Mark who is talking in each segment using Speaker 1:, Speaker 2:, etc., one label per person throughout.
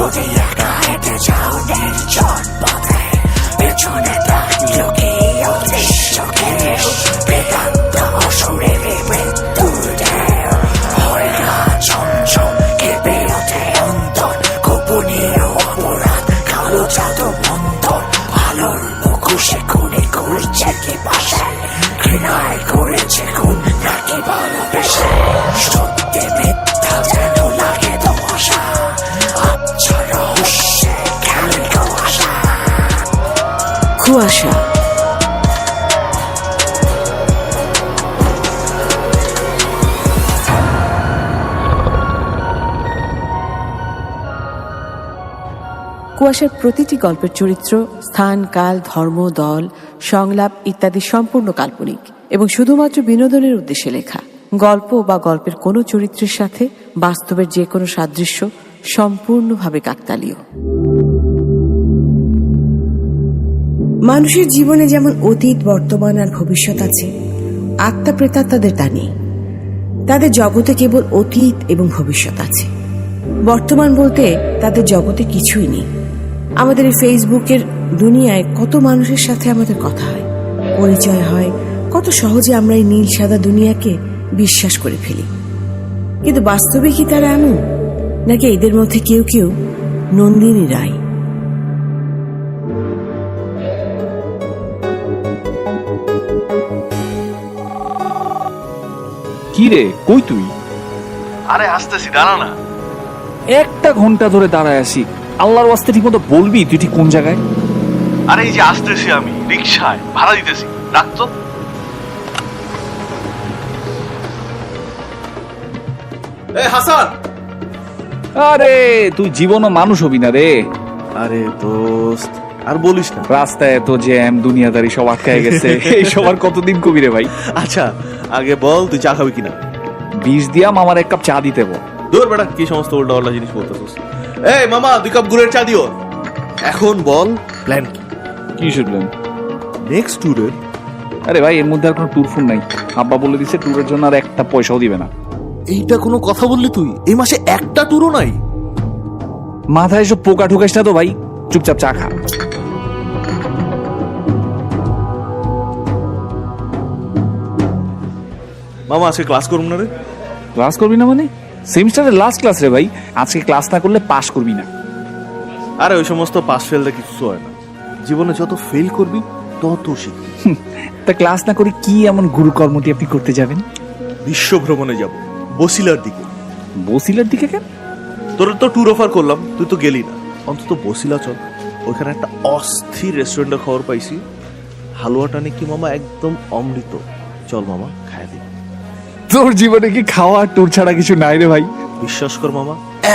Speaker 1: যদি একা হেঁটে যাও নির্জন পথে, পেছনে তাকলো কেউ দৃশ্যকে, বেদান্ত অসুরের মৃত্যুর ঢেউ হয় না ঝমঝম, কেঁপে ওঠে অন্তর, গোপনীয় অপরাধ কালো জাদু মন্তর, আলোর মুখোশে খুনে ঘুরছে কি পাশে, ঘৃণায় করেছে খুন নাকি ভালোবেসে, সত্যি মিথ্যা যেন লাগে ধোঁয়াশা, আচ্ছা রহস্যে খেলে কুয়াশা।
Speaker 2: কুয়াশা কুয়াশার প্রতিটি গল্পের চরিত্র, স্থান, কাল, ধর্ম, দল, সংলাপ ইত্যাদি সম্পূর্ণ কাল্পনিক এবং শুধুমাত্র বিনোদনের উদ্দেশ্যে লেখা। গল্প বা গল্পের কোনো চরিত্রের সাথে বাস্তবের যে কোনো সাদৃশ্য সম্পূর্ণভাবে কাকতালীয়। মানুষের জীবনে যেমন অতীত, বর্তমান আর ভবিষ্যৎ আছে, আত্মা প্রেতাত্মাদের তা নেই। তাদের জগতে কেবল অতীত এবং ভবিষ্যৎ আছে। বর্তমান বলতে তাদের জগতে কিছুই নেই। আমাদের এই ফেসবুকের দুনিয়ায় কত মানুষের সাথে আমাদের কথা হয়, পরিচয় হয়, কত সহজে আমরা এই নীল সাদা দুনিয়াকে বিশ্বাস করে ফেলি। কিন্তু বাস্তবে কি তারা এমন, নাকি এদের মধ্যে কেউ কেউ নন্দিনী রায়?
Speaker 3: কি রে, কই তুই?
Speaker 4: আরে আসতেছি, দাঁড়া না।
Speaker 3: একটা ঘন্টা ধরে দাঁড়ায় আসি, আল্লাহর ওয়াস্তে ঠিক মতো বলবি তুই ঠিক কোন জায়গায়?
Speaker 4: আরে এই যে আসতেছি, আমি রিক্সায় ভাড়া দিতেছি, রাখতো। এই হাসান,
Speaker 3: আরে তুই জীবনও মানুষ হবি না রে।
Speaker 4: আরে দোস্ত আর বলিস না,
Speaker 3: রাস্তায় এত জ্যাম, দুনিয়াদারি সব আটকায় গেছে। এই সবার কতদিন কবি রে ভাই?
Speaker 4: আচ্ছা আগে বল তুই চা খাবি কিনা?
Speaker 3: 20 দিয়াম, আমার 1 কাপ চা দিতে বল।
Speaker 4: দূর বেটা, কি সমস্ত উল্টা পাল্টা জিনিস বলতেছিস। এই মামা 2 কাপ গুড়ের চা দিও। এখন বল প্ল্যান কি?
Speaker 3: কি শুনলেন?
Speaker 4: নেক্সট ট্যুরের।
Speaker 3: আরে ভাই, এর মধ্যে আর কোনো ট্যুর ফুর নাই। আব্বা বলে দিছে ট্যুরের জন্য আর একটা পয়সাও দিবে না।
Speaker 4: এইটা কোনো কথা বললি তুই? এই মাসে একটা ট্যুরও নাই?
Speaker 3: মাথায় এসব পোকা ঢুকাইস না তো ভাই, চুপচাপ চা খা।
Speaker 4: মামা আজকে ক্লাস করুন না রে।
Speaker 3: ক্লাস করবি না মানে? সেমিস্টারের লাস্ট ক্লাস রে ভাই, আজকে ক্লাস না করলে পাস করবি না।
Speaker 4: আরে ওই সমস্ত পাস ফেলতে কিছু হয় না, জীবনে যত ফেল করবি তত শিখবি।
Speaker 3: তা ক্লাস না করে কি এমন গুরুকর্মটি আপনি করতে যাবেন?
Speaker 4: বিশ্ব ভ্রমণে যাব, বসিলার দিকে।
Speaker 3: বসিলার দিকে কেন?
Speaker 4: তোর তো ট্যুর অফার করলাম, তুই তো গেলি না, অন্তত বসিলা চল। ওইখানে একটা অস্থির রেস্টুরেন্টের খবর পাইছি, হালুয়াটা নাকি মামা একদম অমৃত। চল মামা, খায় দিই।
Speaker 3: তোর জীবনে কি খাওয়া ট্যুর ছাড়া কিছু নাই রে ভাই?
Speaker 4: বিশ্বাস কর মামা,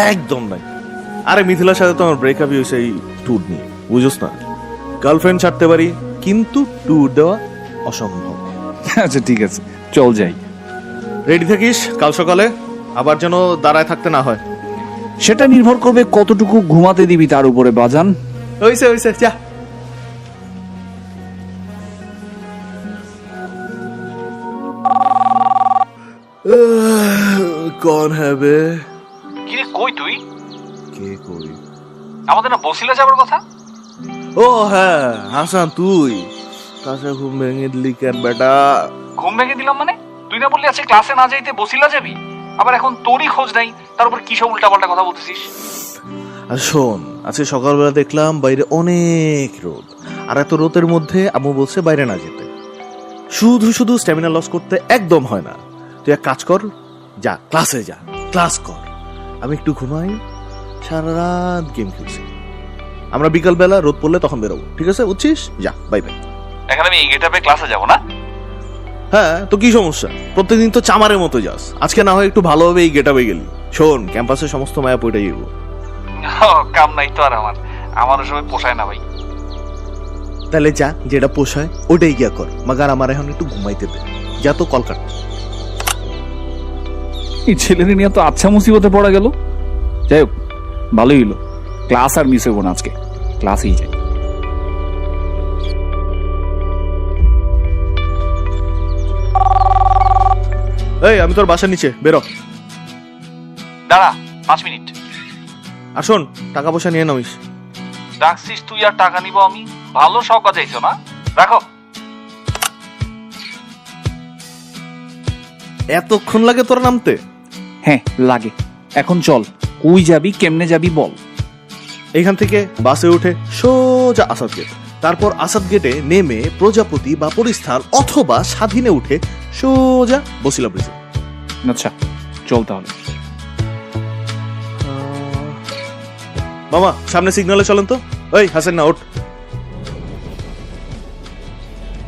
Speaker 4: একদম নাই। আরে মিথিলার সাথে তো আমার ব্রেকআপই হয়েছে এই ট্যুর নিয়ে, বুঝোস না? গার্লফ্রেন্ড ছাড়তে পারি, কিন্তু ট্যুর দেওয়া অসম্ভব।
Speaker 3: আচ্ছা ঠিক আছে, চল যাই।
Speaker 4: রেডি থাকিস, কাল সকালে আবার যেন দাঁড়ায় থাকতে না হয়।
Speaker 3: সেটা নির্ভর করবে কতটুকু ঘুমাতে দিবি তার উপরে বাজান।
Speaker 4: হইছে হইছে, যা। কন হবে?
Speaker 3: কি রে, কই তুই?
Speaker 4: কে কই?
Speaker 3: আমাদের না বসিলা যাবার কথা।
Speaker 4: ও হ্যাঁ হাসান, তুই কাছে ঘুম ভেঙে দিলি কেন বেটা?
Speaker 3: ঘুম ভেঙে দিলাম মানে? তুই না বললি আজকে ক্লাসে না যাইতে বসিলা যাবি, আবার এখন তোরই খোঁজ নাই, তার উপর কি সব উল্টাপাল্টা কথা বলতেছিস?
Speaker 4: আর শোন, আজকে সকালবেলা দেখলাম বাইরে অনেক রোদ, আর এত রোদের মধ্যে আম্মু বলছে বাইরে না যেতে। শুধু শুধু স্ট্যামিনা লস করতে একদম হয় না। তুই এক কাজ কর, যা ক্লাসে যা, ক্লাস কর, আমি একটু ঘুমাই। সারা রাত গেম খেলছি, আমরা বিকাল বেলা রোদ পড়লে তখন বেরোবো, ঠিক আছে? বুঝছিস? যা, বাই বাই।
Speaker 3: এখন আমি এই গেটআপে ক্লাসে যাব না?
Speaker 4: হ্যাঁ, তো কি সমস্যা? প্রত্যেকদিন তো চামারের মতো যাস, আজকে না হয় একটু ভালোভাবে এই গেটআপে গেলি। শোন, ক্যাম্পাসের সমস্ত মায়া পড়ে যাবো।
Speaker 3: কাম নাই তো আর আমারও সবাই পোষায় না ভাই।
Speaker 4: তাহলে যা, যেটা পোষায় ওটাই গিয়া কর, মাগার আমার এখন একটু ঘুমাইতে দে। যা তো কলকাতা।
Speaker 3: এই ছেলের নিয়ে তো আচ্ছা মুসিবতে পড়া গেল। যাই হোক, ভালোই হলো, ক্লাস আর মিস হইব না আজকে, ক্লাসেই যাই।
Speaker 4: এই আমি তোর বাসার নিচে, বেরো।
Speaker 3: দাঁড়া 5 মিনিট।
Speaker 4: আর শোন, টাকা পয়সা নিয়ে নামিস।
Speaker 3: ডাকছিস তুই আর টাকা নিব আমি? ভালো শখ যাইছো না, রাখো।
Speaker 4: এতক্ষণ লাগে তোরা নামতে?
Speaker 3: হ্যাঁ লাগে। এখন চল, কই যাবি, কেমনে যাবি বল।
Speaker 4: এখান থেকে বাসে উঠে সোজা আসাদ গেট, তারপর আসাদ গেটে নেমে প্রজাপতি বা পরিস্থান অথবা স্বাধীনে উঠে সোজা বসিলা ব্রিজে।
Speaker 3: আচ্ছা চল তাহলে।
Speaker 4: মামা সামনে সিগন্যালে চলেন তো। ওই হাসেন না, ওঠ।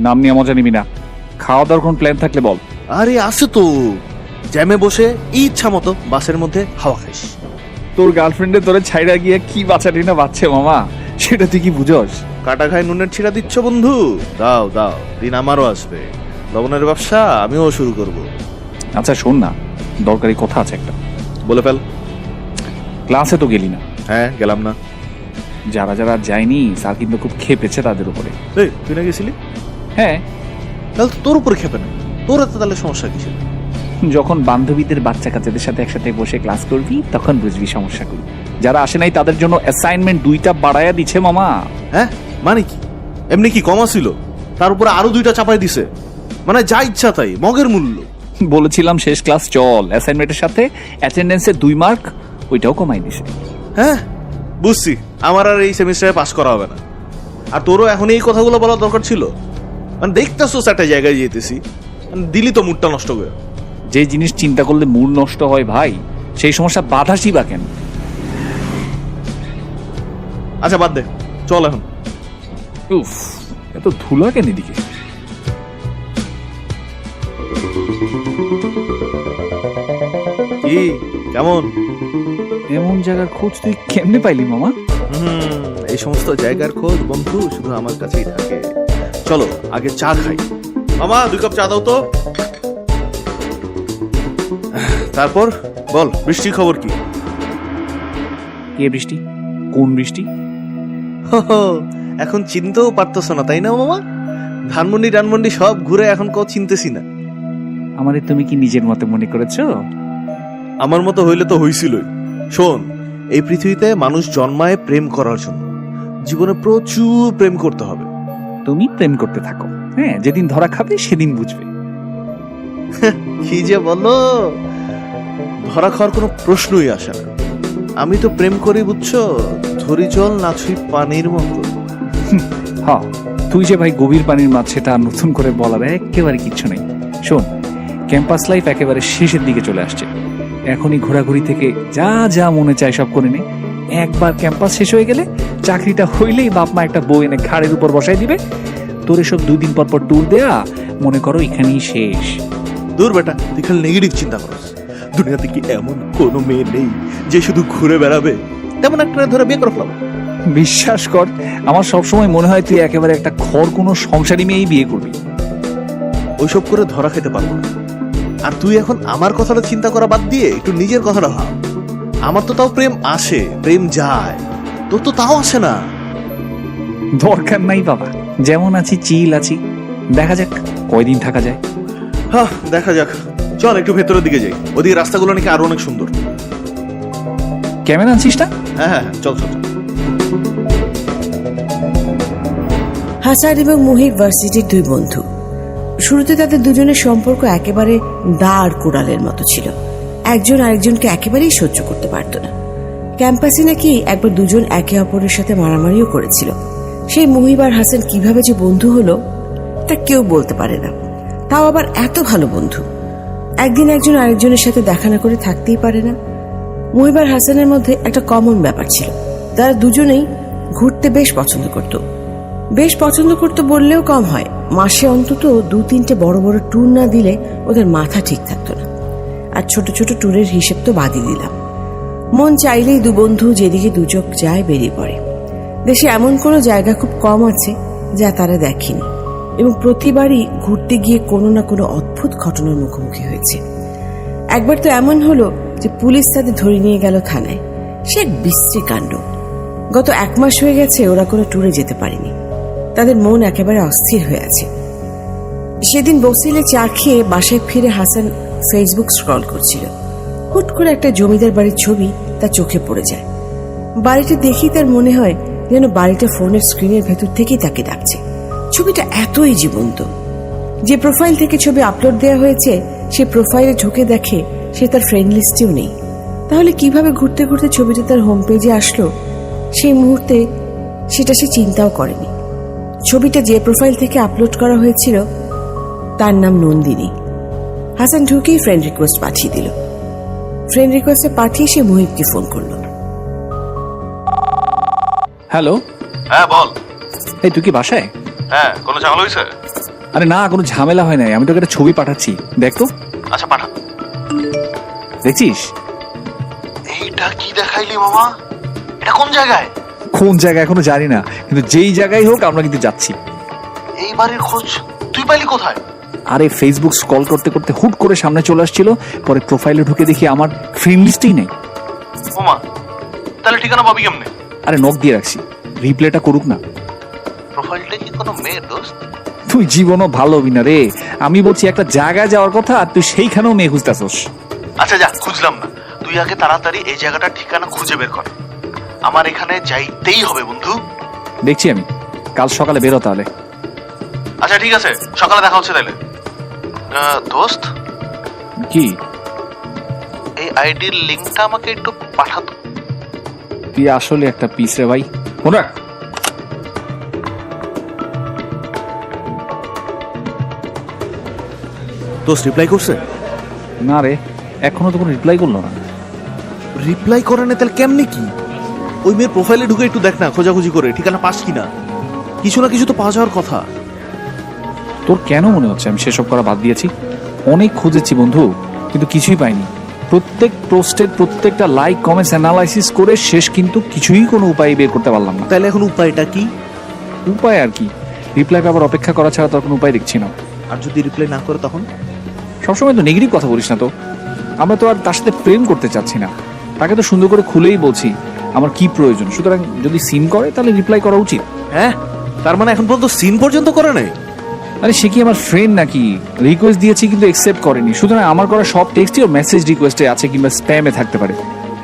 Speaker 3: নাম নিয়ে মজা নিবি না, খাওয়া দাওয়ার কোন প্ল্যান থাকলে বল।
Speaker 4: আরে আছে তো, জ্যামে বসে ইচ্ছা মতো বাসের মধ্যে হাওয়া খাইস।
Speaker 3: তোর গার্লফ্রেন্ডে তোরে ছাইড়া গিয়ে কি বাচ্চাটি না বাচ্চে মামা, সেটা তুই কি বুঝস?
Speaker 4: কাটা খায় নুনের ছিড়া দিচ্ছ বন্ধু? দাও দাও, দিন আমারও আসবে। লবণের ব্যবসা আমিও শুরু করব।
Speaker 3: আচ্ছা শোন না, দরকারি কথা আছে একটা।
Speaker 4: বলে ফেল।
Speaker 3: ক্লাসে তো গেলি না।
Speaker 4: হ্যাঁ গেলাম না।
Speaker 3: যারা যারা যায়নি স্যার কিন্তু খুব খেপেছে তাদের উপরে।
Speaker 4: এই তুই না গেছিলি?
Speaker 3: হ্যাঁ।
Speaker 4: তাহলে তো তোর উপরে খেপে না, তোর এত তাহলে সমস্যা কিসের?
Speaker 3: যখন বান্ধবীদের বাচ্চা কাচ্চাদের সাথে একসাথে বসে ক্লাস করবি তখন বুঝবি সমস্যা করি। যারা আসে নাই তাদের জন্য অ্যাসাইনমেন্ট 2টা বাড়ায়া দিচ্ছে মামা।
Speaker 4: হ্যাঁ মানে কি? এমনি কি কমা ছিল, তার উপরে আরো 2টা চাপাই দিছে? মানে যা ইচ্ছা তাই, মগের মূল্য।
Speaker 3: বলেছিলাম শেষ ক্লাস চল, অ্যাসাইনমেন্টের সাথে অ্যাটেন্ডেন্সে 2 মার্ক ওইটাও কমাই দিছে।
Speaker 4: হ্যাঁ বুঝছি, আমার আর এই সেমিস্টারে পাস করা হবে না। আর তোরও এখন এই কথাগুলো বলা দরকার ছিল? মানে দেখতেছোস একটা জায়গায় যেতেছি, দিলি তো মুডটা নষ্ট করে।
Speaker 3: যে জিনিস চিন্তা করলে মুড নষ্ট হয় ভাই, সেই সমস্যা বাধাসই বা কেন?
Speaker 4: আচ্ছা বাদ দে, চল এখন।
Speaker 3: উফ, এত ধুলা কেন এদিকে?
Speaker 4: কি কেমন?
Speaker 3: এমন জায়গার খোঁজ তুই কেমনে পাইলি মামা?
Speaker 4: এই সমস্ত জায়গার খোঁজ বন্ধু শুধু আমার কাছেই থাকে। চলো আগে চা খাই। মামা 2 কাপ চা দাও তো। তারপর বল, বৃষ্টির খবর কি?
Speaker 3: কে বৃষ্টি? কোন বৃষ্টি?
Speaker 4: এখন চিনতেও পারতেছ না তাই না মামা? ধানমন্ডি সব ঘুরে এখন কেউ চিনতেছি না।
Speaker 3: আমারে তুমি কি নিজের মতে মনে করেছো?
Speaker 4: আমার মতো হইলে তো হইছিলই। শোন, এই পৃথিবীতে মানুষ জন্মায় প্রেম করার জন্য, জীবনে প্রচুর প্রেম করতে হবে।
Speaker 3: তুমি প্রেম করতে থাকো, হ্যাঁ, যেদিন ধরা খাবে সেদিন বুঝবে।
Speaker 4: কি যে বলো, ধরা খাওয়ার কোনো প্রশ্নই আসে না। আমি তো প্রেম করি বুঝছো, ধরি জল নাছুই পানির মতো।
Speaker 3: হ্যাঁ, তুই যে ভাই গভীর পানির মাছ সেটা আর নতুন করে বলার একেবারে কিচ্ছু নেই। শোন, ক্যাম্পাস লাইফ একেবারে শেষের দিকে চলে আসছে। এখনই ঘোরাঘুরি থেকে যা যা মনে চায় সব করে নে। একবার ক্যাম্পাস শেষ হয়ে গেলে চাকরিটা হইলেই বাপ মা একটা বউ এনে ঘাড়ের উপর বসাই দিবে। তোর এসব 2 দিন পর পর ট্যুর দেয়া মনে করো এখানেই শেষ।
Speaker 4: দূর বেটা, তুই খালি নেগেটিভ চিন্তা করস। দুনিয়াতে কি এমন কোনো মেয়ে নেই যে শুধু ঘুরে বেড়াবে? তেমন একটা ধরে বিয়ে করে ফেলাবো।
Speaker 3: বিশ্বাস কর, আমার সবসময় মনে হয় তুই একেবারে একটা কোনো সংসারী মেয়েই বিয়ে করবি।
Speaker 4: ওইসব করে ধরা খেতে পারবো না। আর তুই এখন আমার কথাটা চিন্তা করা বাদ দিয়ে একটু নিজের কথাটা ভাব। আমার তো তাও প্রেম আসে, প্রেম যায়, তোর তো তাও আসে না।
Speaker 3: দরকার নাই বাবা, যেমন আছি চিল আছি, দেখা যাক কয়দিন থাকা যায়।
Speaker 4: হ্যাঁ দেখা যাক। চল একটু ভেতরের দিকে যাই, ওদিকে রাস্তাগুলো নাকি আরো অনেক সুন্দর।
Speaker 3: কেমন আছিস না?
Speaker 4: হ্যাঁ হ্যাঁ চল চল।
Speaker 2: হাসান এবং মুহিব ভার্সিটির 2 বন্ধু। শুরুতে তাদের দুজনের সম্পর্ক একেবারে দা আর কোড়ালের মতো ছিল। একজন আরেকজনকে একেবারেই সহ্য করতে পারত না। ক্যাম্পাসে নাকি একবার দুজন একে অপরের সাথে মারামারিও করেছিল। সেই মুহিব আর হাসান কিভাবে যে বন্ধু হলো তা কেউ বলতে পারে না, তাও আবার এত ভালো বন্ধু। একদিন একজন আরেকজনের সাথে দেখা না করে থাকতেই পারে না। মুহিব আর হাসানের মধ্যে একটা কমন ব্যাপার ছিল, তারা দুজনেই ঘুরতে বেশ পছন্দ করতো বললেও কম হয়। মাসে অন্তত 2-3টে বড় বড় ট্যুর না দিলে ওদের মাথা ঠিক থাকতো না। আর ছোট ছোট ট্যুরের হিসেব তো বাদই দিলাম। মন চাইলেই 2 বন্ধু যেদিকে 2 চোখ যায় বেরিয়ে পড়ে। দেশে এমন কোনো জায়গা খুব কম আছে যা তারা দেখেনি, এবং প্রতিবারই ঘুরতে গিয়ে কোনো না কোনো অদ্ভুত ঘটনার মুখোমুখি হয়েছে। একবার তো এমন হলো যে পুলিশ তাদের ধরে নিয়ে গেল থানায়। সে এক বিশ্রী কাণ্ড। গত 1 মাস হয়ে গেছে ওরা কোনো ট্যুরে যেতে পারেনি। তাদের মন একেবারে অস্থির হয়ে আছে। সেদিন বসিলে চা খেয়ে বাসায় ফিরে হাসান ফেসবুক স্ক্রল করছিল। হুট করে একটা জমিদার বাড়ির ছবি তার চোখে পড়ে যায়। বাড়িটা দেখেই তার মনে হয় যেন বাড়িটা ফোনের স্ক্রিনের ভেতর থেকেই তাকে ডাকছে। ছবিটা এতই জীবন্ত। যে প্রোফাইল থেকে ছবি আপলোড দেওয়া হয়েছে সে প্রোফাইলে ঢুকে দেখে সে তার ফ্রেন্ড লিস্টেও নেই। তাহলে কিভাবে ঘুরতে ঘুরতে ছবিটা তার হোম পেজে আসলো সেই মুহূর্তে সেটা সে চিন্তাও করেনি। ছবিটা যে প্রোফাইল থেকে আপলোড করা হয়েছিল তার নাম নন্দিনী। হাসান ঢুকেই ফ্রেন্ড রিকোয়েস্ট পাঠিয়ে দিল। ফ্রেন্ড রিকোয়েস্টে পাঠিয়ে সে মোহিতকে ফোন করলো।
Speaker 3: হ্যালো,
Speaker 4: হ্যাঁ বল।
Speaker 3: এই তুই কি বাসায়?
Speaker 4: হ্যাঁ, কোনো ঝামেলা হয়েছে?
Speaker 3: আরে না, কোনো ঝামেলা হয় নাই, আমি তোকে একটা ছবি পাঠাচ্ছি, দেখ তো।
Speaker 4: আচ্ছা পাঠা।
Speaker 3: দেখছিস?
Speaker 4: এইটা কি দেখাইলি মামা? এটা কোন জায়গায়?
Speaker 3: কোন জায়গা এখনো জানি না, কিন্তু যেই জায়গায় হোক আমরা কিন্তু যাচ্ছি।
Speaker 4: এই বাড়ির খোঁজ তুই পাইলি কোথায়?
Speaker 3: আরে ফেসবুক স্ক্রল করতে করতে হুট করে সামনে চলে আসছিল, পরে প্রোফাইলে ঢুকে দেখি আমার ফ্রেন্ড লিস্টেই নেই।
Speaker 4: ওমা, তাহলে ঠিকানা পাবি কেমনে?
Speaker 3: আরে নক দিয়ে রাখছি, রিপ্লেটা করুক না।
Speaker 4: প্রোফাইলটা কি কোনো মেয়ের দোস্ত?
Speaker 3: তুই জীবনও ভালো হবি না রে। আমি বলছি একটা জায়গায় যাওয়ার কথা আর তুই সেইখানেও মেয়ে খুঁজতেছস।
Speaker 4: আচ্ছা যা, খুঁজলাম না, তুই আগে তাড়াতাড়ি এই জায়গাটার ঠিকানা খুঁজে বের কর। আমার এখানে যাইতেই হবে বন্ধু।
Speaker 3: দেখছি আমি, কাল সকালে বেরো তাহলে।
Speaker 4: আচ্ছা ঠিক আছে, সকালে দেখা হচ্ছে তাহলে। দোস্ত,
Speaker 3: কি?
Speaker 4: এই আইডির লিংকটা আমাকে একটু পাঠাতো।
Speaker 3: তুই আসলে একটা পিস রে ভাই। ফোন রাখ।
Speaker 4: দোস্ত রিপ্লাই করছে?
Speaker 3: না রে, এখনো তো কোনো রিপ্লাই করলো না।
Speaker 4: রিপ্লাই করে না তাহলে কেমনে কি? ওই মেয়ের প্রোফাইলে ঢুকে একটু দেখ না, খোঁজাখুঁজি করে ঠিকানা পাস কিনা। কিছু না কিছু তো পাওয়া যাওয়ার কথা।
Speaker 3: তোর কেন মনে হচ্ছে আমি সেসব করা বাদ দিয়েছি? অনেক খুঁজেছি বন্ধু, কিন্তু কিছুই পাইনি। প্রত্যেক পোস্টের প্রত্যেকটা লাইক কমেন্টস অ্যানালাইসিস করে শেষ কিন্তু কিছুই কোনো উপায় বের করতে পারলাম না।
Speaker 4: তাহলে এখন উপায়টা কি?
Speaker 3: উপায় আর কি, রিপ্লাই পাবার অপেক্ষা করা ছাড়া তোর কোনো উপায় দেখছি না।
Speaker 4: আর যদি রিপ্লাই না করে তখন?
Speaker 3: সবসময় তো নেগেটিভ কথা বলিস না তো। আমরা তো আর তার সাথে প্রেম করতে চাচ্ছি না, তাকে তো সুন্দর করে খুলেই বলছি আমার কি প্রয়োজন। সুতরাং যদি সিন করে তাহলে রিপ্লাই করা উচিত।
Speaker 4: হ্যাঁ, তার মানে এখন পর্যন্ত সিন পর্যন্ত করে নাই?
Speaker 3: আরে সে কি আমার ফ্রেন্ড নাকি? রিকোয়েস্ট দিয়েছি কিন্তু অ্যাকসেপ্ট করেনি। সুতরাং আমার করা সব টেক্সটই ওর মেসেজ রিকোয়েস্টে আছে কিংবা স্প্যামে থাকতে পারে।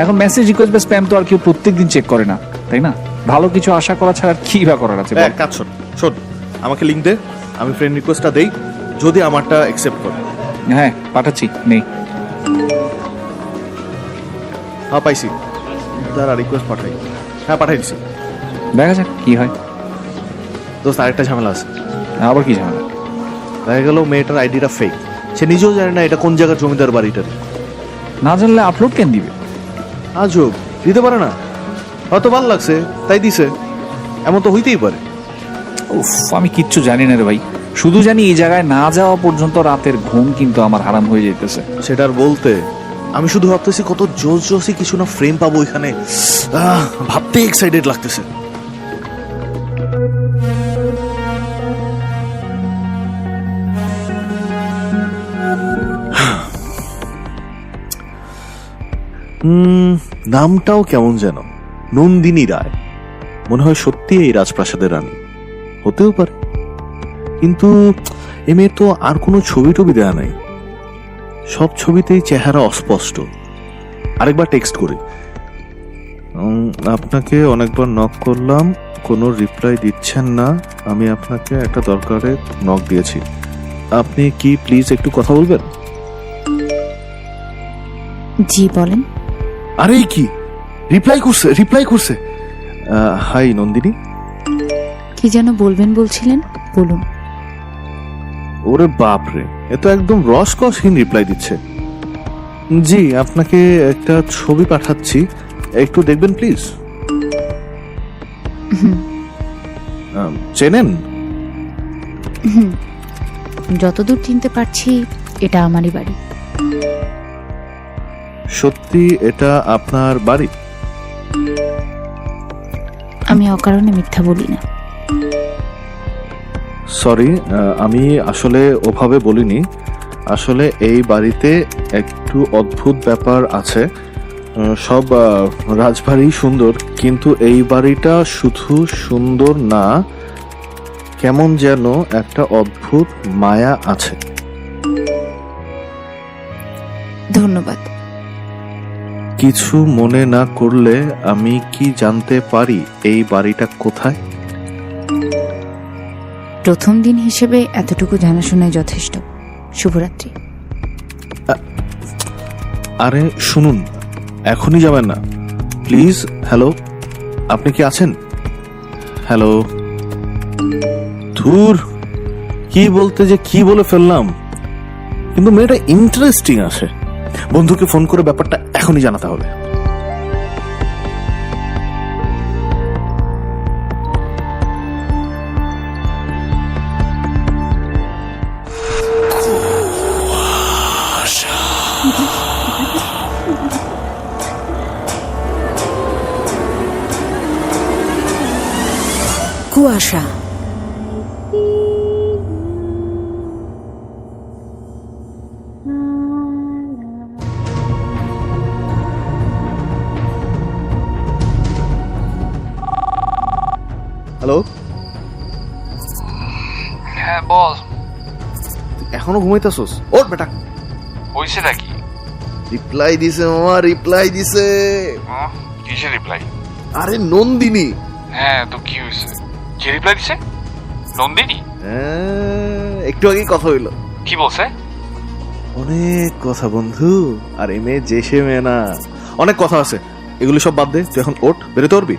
Speaker 3: এখন মেসেজ রিকোয়েস্ট বা স্প্যাম তো আর কেউ প্রত্যেকদিন চেক করে না, তাই না? ভালো কিছু আশা করা ছাড়া আর কি বা করার আছে?
Speaker 4: এক কাজ শোন, শোন, আমাকে লিংক দে, আমি ফ্রেন্ড রিকোয়েস্টটা দেই, যদি আমারটা অ্যাকসেপ্ট করে।
Speaker 3: হ্যাঁ পাঠাচ্ছি, নেই।
Speaker 4: হ্যাঁ পাইছি, দাঁড়া রিকোয়েস্ট পাঠাই। হ্যাঁ পাঠাই দিছি।
Speaker 3: দেখা যাক কি হয়।
Speaker 4: দোস্ত আরেকটা ঝামেলা আছে।
Speaker 3: আবার কি ঝামেলা?
Speaker 4: দেখা গেল মেয়েটার আইডিটা ফেক, সে নিজেও জানে না এটা কোন জায়গার জমিদার বাড়িটার।
Speaker 3: না জানলে আপলোড কেন দিবে?
Speaker 4: আজব, দিতে পারে না, হয়তো ভালো লাগছে তাই দিছে, এমন তো হইতেই পারে।
Speaker 3: উফ, আমি কিচ্ছু জানি না রে ভাই, শুধু জানি এই জায়গায় না যাওয়া পর্যন্ত রাতের ঘুম কিন্তু আমার হারাম হয়ে যেতেছে।
Speaker 4: সেটার বলতে আমি শুধু ভাবতেছি কত জোস জোসই কিছু না ফ্রেম পাবো এখানে, ভাবতে এক্সাইটেড লাগতেছে। নামটাও কেমন যেন, নন্দিনী রায়। মনে হয় সত্যি এই রাজপ্রাসাদের রানী হতেও পারে, কিন্তু এ মেয়ের তো আর কোনো ছবি টবি দেয়া নাই, সব ছবিতেই চেহারা অস্পষ্ট। আরেকবার টেক্সট করি, আপনাকে অনেকবার নক করলাম, কোনো রিপ্লাই দিচ্ছেন না, আমি আপনাকে একটা দরকারে নক দিয়েছি, আপনি কি প্লিজ একটু কথা বলবেন?
Speaker 5: জি বলেন।
Speaker 4: আরে কি রিপ্লাই করছে। হাই নন্দিনী।
Speaker 5: কি যেন বলবেন বলছিলেন, বলুন।
Speaker 4: ওরে বাপ রে, এ তো একদম রসকসহীন রিপ্লাই দিচ্ছে। জি আপনাকে একটা ছবি পাঠাচ্ছি, একটু দেখবেন প্লিজ। চেনেন?
Speaker 5: যতদূর চিনতে পারছি এটা আমারই বাড়ি।
Speaker 4: সত্যি এটা আপনার বাড়ি?
Speaker 5: আমি অকারণে মিথ্যা বলি না।
Speaker 4: সরি, আমি আসলে ওভাবে বলিনি। আসলে এই বাড়িতে একটু অদ্ভুত ব্যাপার আছে। সব রাজবাড়ি সুন্দর, কিন্তু এই বাড়িটা শুধু সুন্দর না, কেমন যেন একটা অদ্ভুত মায়া আছে।
Speaker 5: ধন্যবাদ।
Speaker 4: কিছু মনে না করলে আমি কি জানতে পারি এই বাড়িটা কোথায়?
Speaker 5: প্রথম দিন হিসেবে এতটুকু জানাশোনাই যথেষ্ট। শুভরাত্রি।
Speaker 4: আরে শুনুন, এখনই যাবেন না প্লিজ। হ্যালো, আপনি কি আছেন? হ্যালো। ধুর, কি বলতে যে কি বলে ফেললাম, কিন্তু মেয়েটা ইন্টারেস্টিং আছে। বন্ধুকে ফোন করে ব্যাপারটা এখনই জানাতে হবে।
Speaker 2: কুয়াশা।
Speaker 4: হ্যালো,
Speaker 6: হ্যাঁ বল।
Speaker 4: এখনো ঘুমাইতেছস? ওঠ বেটা।
Speaker 6: হইছে নাকি?
Speaker 4: রিপ্লাই দিছে মামা, রিপ্লাই দিছে।
Speaker 6: কিসের রিপ্লাই?
Speaker 4: আরে নন্দিনী।
Speaker 6: হ্যাঁ তো কি হয়েছে? কে রিপ্লাই দিছে? নন্দিনী?
Speaker 4: একটু আগেই কথা হইলো।
Speaker 6: কি বলছে?
Speaker 4: অনেক কথা বন্ধু, আর এই মেয়ে যে সে মেয়ে না, অনেক কথা আছে। এগুলো সব বাদ দে, তুই এখন ওঠ, বেরোতে পারবি?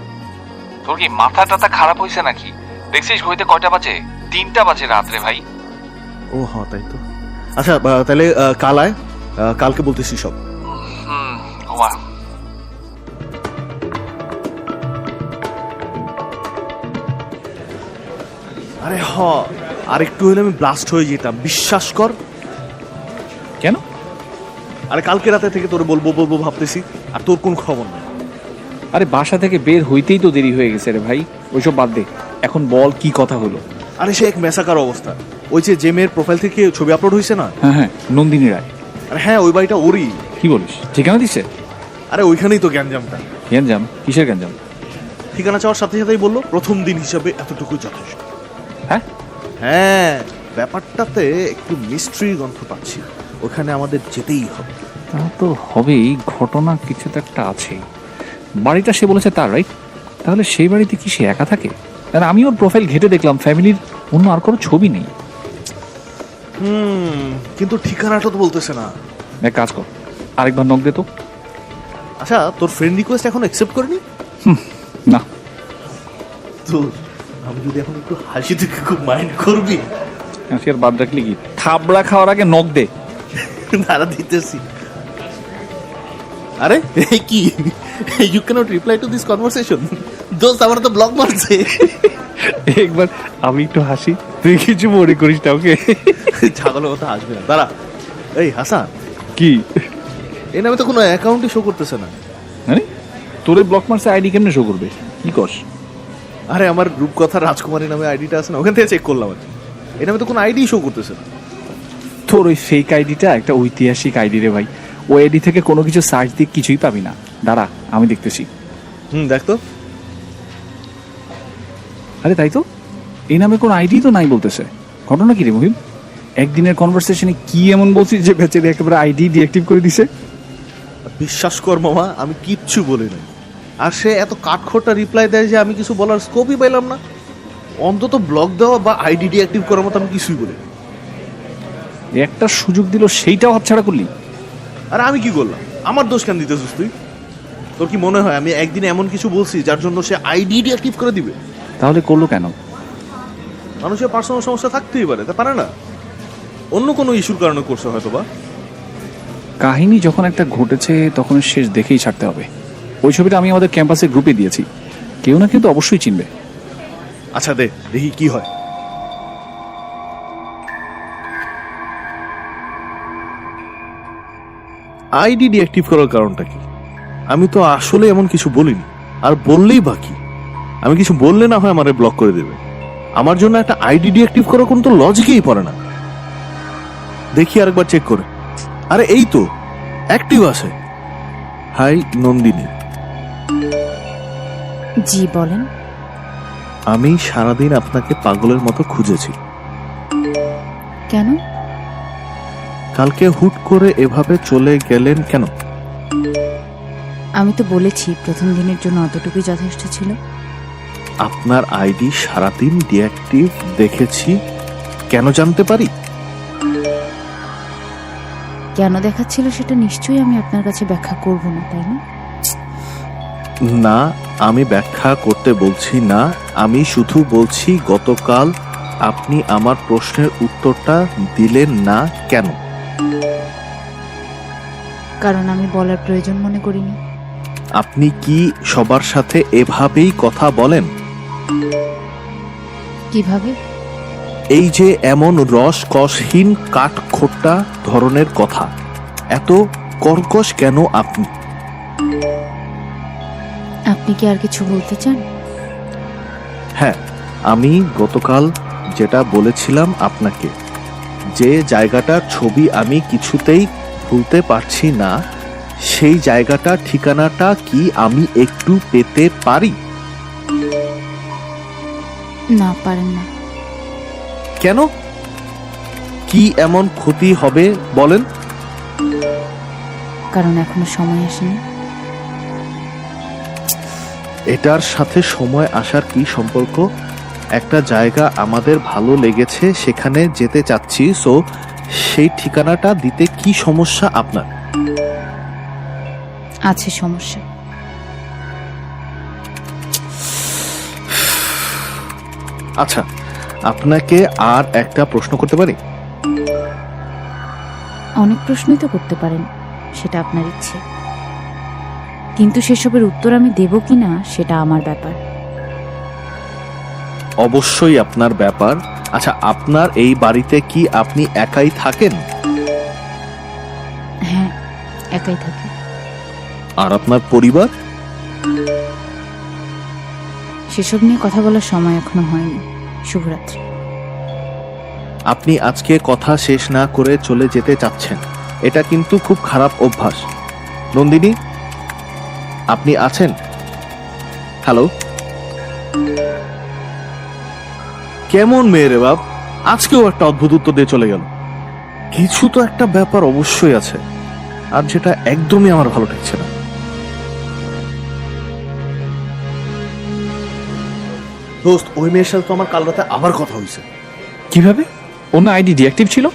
Speaker 6: তোর কি মাথা টাথা খারাপ হয়েছে নাকি? দেখছিস ঘড়িতে কয়টা বাজে? 3টা বাজে রাত্রে ভাই।
Speaker 4: ও হ্যাঁ তাই তো। আচ্ছা তাহলে কাল আয়, কালকে বলতেছি সব।
Speaker 6: ঘুমা।
Speaker 4: আরে হ, আর একটু হলে আমি ব্লাস্ট হয়ে যেতাম, বিশ্বাস কর।
Speaker 3: কেন?
Speaker 4: আরে কালকে রাতে থেকে তোরে বলবো বলবো ভাবতেছি, আর তোর কোন খবর নেই।
Speaker 3: আরে বাসা থেকে বের হইতেই তো দেরি হয়ে গেছে রে ভাই। ওইসব বাদ দে, এখন বল কি কথা হলো?
Speaker 4: আরে সে এক মেসাকার অবস্থা। ওই যে মেয়ের প্রোফাইল থেকে ছবি আপলোড হয়েছে না?
Speaker 3: হ্যাঁ হ্যাঁ, নন্দিনী রায়।
Speaker 4: আরে হ্যাঁ, ওই বাড়িটা ওরই।
Speaker 3: কি বলিস? ঠিকানা দিছে?
Speaker 4: আরে ওইখানেই তো গ্যাঞ্জামটা।
Speaker 3: গ্যাঞ্জাম? কিসের গ্যাঞ্জাম?
Speaker 4: ঠিকানা চাওয়ার সাথে সাথেই বললো প্রথম দিন হিসাবে এতটুকু যথেষ্ট।
Speaker 3: হ্যাঁ
Speaker 4: হ্যাঁ, ব্যাপারটাতে একটু মিস্ট্রি গন্ধ পাচ্ছি। ওখানে আমাদের যেতেই হবে।
Speaker 3: তা তো হবেই, ঘটনা কিছু তো একটা আছে। বাড়িটা সে বলেছে তার, রাইট? তাহলে সেই বাড়িতে কি সে একা থাকে? কারণ আমি ওর প্রোফাইল ঘেটে দেখলাম, ফ্যামিলির অন্য আর কোনো ছবি নেই।
Speaker 4: কিন্তু ঠিকানাটা তো বলতেছে না।
Speaker 3: এক কাজ কর, আরেকবার নক দে তো।
Speaker 4: আচ্ছা, তোর ফ্রেন্ড রিকোয়েস্ট এখন অ্যাকসেপ্ট করিনি?
Speaker 3: না।
Speaker 4: তো আমি যদি এখন একটু হাসি থেকে খুব মাইন্ড করবি?
Speaker 3: সে আর বাদ রাখলি কি? থাবড়া খাওয়ার আগে নক দে।
Speaker 4: দাঁড়া দিতেছি। আরে এই কি, you can't reply to this conversation. দোস্ত আমার তো ব্লক মারছে।
Speaker 3: একবার আমি একটু হাসি, তুই কিছু মনে করিস না, ওকে?
Speaker 4: ছাগলের কথা আসবে না। দাঁড়া, এই হাসান,
Speaker 3: কি
Speaker 4: এই নামে তো কোনো অ্যাকাউন্টই শো করতেছে না।
Speaker 3: মানে তোর ব্লক মার্সে আইডি কেমনে শো করবে? কি কস?
Speaker 4: আরে আমার রূপকথা রাজকুমারী নামে আইডিটা আছে না, ওখান থেকে চেক করলাম। আর এই নামে তো কোনো আইডি শো করতেছে না।
Speaker 3: তোর ওই ফেক আইডিটা একটা ঐতিহাসিক আইডি রে ভাই। ওই আইডি থেকে কোনো কিছু সার্চ দিয়ে কিছুই পাবি না। দাঁড়া, আমি দেখতেছি।
Speaker 4: দেখ তো।
Speaker 3: আরে তাই তো, এই নামে কোনো আইডি তো নাই বলতেছে। ঘটনা কি রে মহিম? একদিনের কনভারসেশনে কি এমন বলছিস যে বেচারি একেবারে আইডি ডিঅ্যাক্টিভ করে দিছে?
Speaker 4: বিশ্বাস কর মামা, আমি কিচ্ছু বলি না। আর সে এত কাঠখোট্টা রিপ্লাই দেয় যে আমি কিছু বলার স্কোপই পাইলাম না। অন্তত ব্লক দেওয়া বা আইডি ডিঅ্যাক্টিভ করার মতো আমি কিছুই বলি না।
Speaker 3: একটা সুযোগ দিল, সেইটাও হাতছাড়া করলি।
Speaker 4: আরে আমি কি করলাম? আমার দোষ কেন দিতেছিস তুই? তোর কি মনে হয় আমি একদিন এমন কিছু বলছি যার জন্য সে আইডি ডিঅ্যাক্টিভ করে দিবে?
Speaker 3: তাহলে করলো কেন?
Speaker 4: মানুষের পার্সোনাল সমস্যা থাকতেই পারে, তা পারে না? অন্য কোনো ইস্যুর কারণে করছে হয়তো বা।
Speaker 3: কাহিনী যখন একটা ঘটেছে তখন শেষ দেখেই ছাড়তে হবে। ওই ছবিটা আমি আমাদের ক্যাম্পাসের গ্রুপে দিয়েছি, কেউ না কেউ তো অবশ্যই চিনবে।
Speaker 4: আচ্ছা দে, দেখি কি হয়। আইডি ডিঅ্যাক্টিভ করার কারণটা কি? আমি তো আসলে এমন কিছু বলিনি, আর বললেই বাকি। আমি কিছু বললে না হয় আমারে ব্লক করে দেবে। আমার জন্য একটা আইডি ডিঅ্যাক্টিভ করার কোনো তো লজিকই পড়ে না। দেখি আরেকবার চেক করে। আরে এই তো অ্যাক্টিভ আছে। হাই নন্দিনী।
Speaker 5: জি বলেন।
Speaker 4: আমি সারাদিন আপনাকে পাগলের মতো খুঁজেছি।
Speaker 5: কেন?
Speaker 4: কালকে হুট করে এভাবে চলে গেলেন কেন?
Speaker 5: আমি তো বলেছি প্রথম দিনের জন্য অতটুকুই যথেষ্ট ছিল।
Speaker 4: আপনার আইডি সারাদিন ডিঅ্যাক্টিভ দেখেছি, কেন জানতে পারি?
Speaker 5: কেন দেখাচ্ছিল সেটা নিশ্চয়ই আমি আপনার কাছে ব্যাখ্যা করব না, তাই না?
Speaker 4: না, আমি ব্যাখ্যা করতে বলছি না, আমি শুধু বলছি গতকাল আপনি আমার প্রশ্নের উত্তরটা দিলেন না কেন?
Speaker 5: কারণ আমি বলার প্রয়োজন মনে করিনি।
Speaker 4: আপনি কি সবার সাথে এভাবেই কথা বলেন?
Speaker 5: কিভাবে?
Speaker 4: এই যে এমন রসকসহীন কাঠখোট্টা ধরনের কথা, এত কর্কশ কেন আপনি?
Speaker 5: আপনি কি আর কিছু বলতে চান?
Speaker 4: হ্যাঁ, আমি গতকাল যেটা বলেছিলাম আপনাকে, যে জায়গাটার ছবি আমি কিছুতেই ভুলতে পারছি না, সেই জায়গাটা ঠিকানাটা কি আমি একটু পেতে পারি?
Speaker 5: না, পারেন না।
Speaker 4: কেন? কি এমন ক্ষতি হবে বলেন?
Speaker 5: কারণ এখনো সময় আসেনি।
Speaker 4: এটার সাথে সময় আসার কি সম্পর্ক? একটা জায়গা আমাদের ভালো লেগেছে, সেখানে যেতে চাচ্ছি, সো সেই ঠিকানাটা দিতে কি সমস্যা আপনার?
Speaker 5: আছে সমস্যা।
Speaker 4: আচ্ছা, আপনাকে আর একটা প্রশ্ন করতে পারি?
Speaker 5: অনেক প্রশ্নই তো করতে পারেন, সেটা আপনার ইচ্ছে, কিন্তু সেসবের উত্তর আমি দেব কিনা সেটা আমার ব্যাপার।
Speaker 4: অবশ্যই আপনার ব্যাপার। আচ্ছা, আপনার এই বাড়িতে কি আপনি একাই থাকেন?
Speaker 5: হ্যাঁ, একাই থাকি।
Speaker 4: আর আপনার পরিবার?
Speaker 5: সেসব নিয়ে কথা বলার সময় এখনো হয়নি। শুভরাত্রি।
Speaker 4: আপনি আজকে কথা শেষ না করে চলে যেতে চাচ্ছেন, এটা কিন্তু খুব খারাপ অভ্যাস। নন্দিনী, আপনি আছেন? হ্যালো? কেমন মেয়ে রে বাপ, আজকেও একটা অদ্ভুত উত্তর দিয়ে চলে গেল। কিছু তো একটা ব্যাপার অবশ্যই আছে, আর যেটা একদমই আমার ভালো ঠেকছে না। দোস্ত, ওই মেয়ের সাথে তো আমার কাল রাতে আবার কথা হয়েছে।
Speaker 3: কিভাবে? অন্য আইডি ডিঅ্যাক্টিভ ছিল?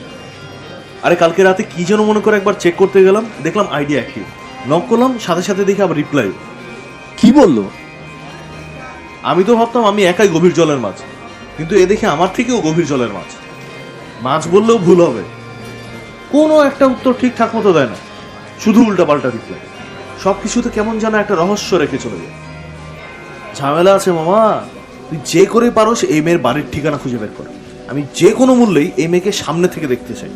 Speaker 4: আরে কালকে রাতে কি যেন মনে করে একবার চেক করতে গেলাম, দেখলাম আইডি অ্যাক্টিভ। নক করলাম, সাথে সাথে দেখে আবার রিপ্লাই।
Speaker 3: কি বললো?
Speaker 4: আমি তো ভাবতাম আমি একাই গভীর জলের মাছ, কিন্তু এ দেখে আমার থেকেও গভীর জলের মাছ। মাছ বললেও ভুল হবে, কোনো একটা উত্তর ঠিকঠাক মতো দেয় না, শুধু উল্টাপাল্টা রিপ্লাই। সবকিছুতে কেমন যেন একটা রহস্য রেখে চলে যায়। ঝামেলা আছে মামা, তুই যে করে পারো এই মেয়ের বাড়ির ঠিকানা খুঁজে বের কর। আমি যে কোনো মূল্যেই এই মেয়েকে সামনে থেকে দেখতে চাই।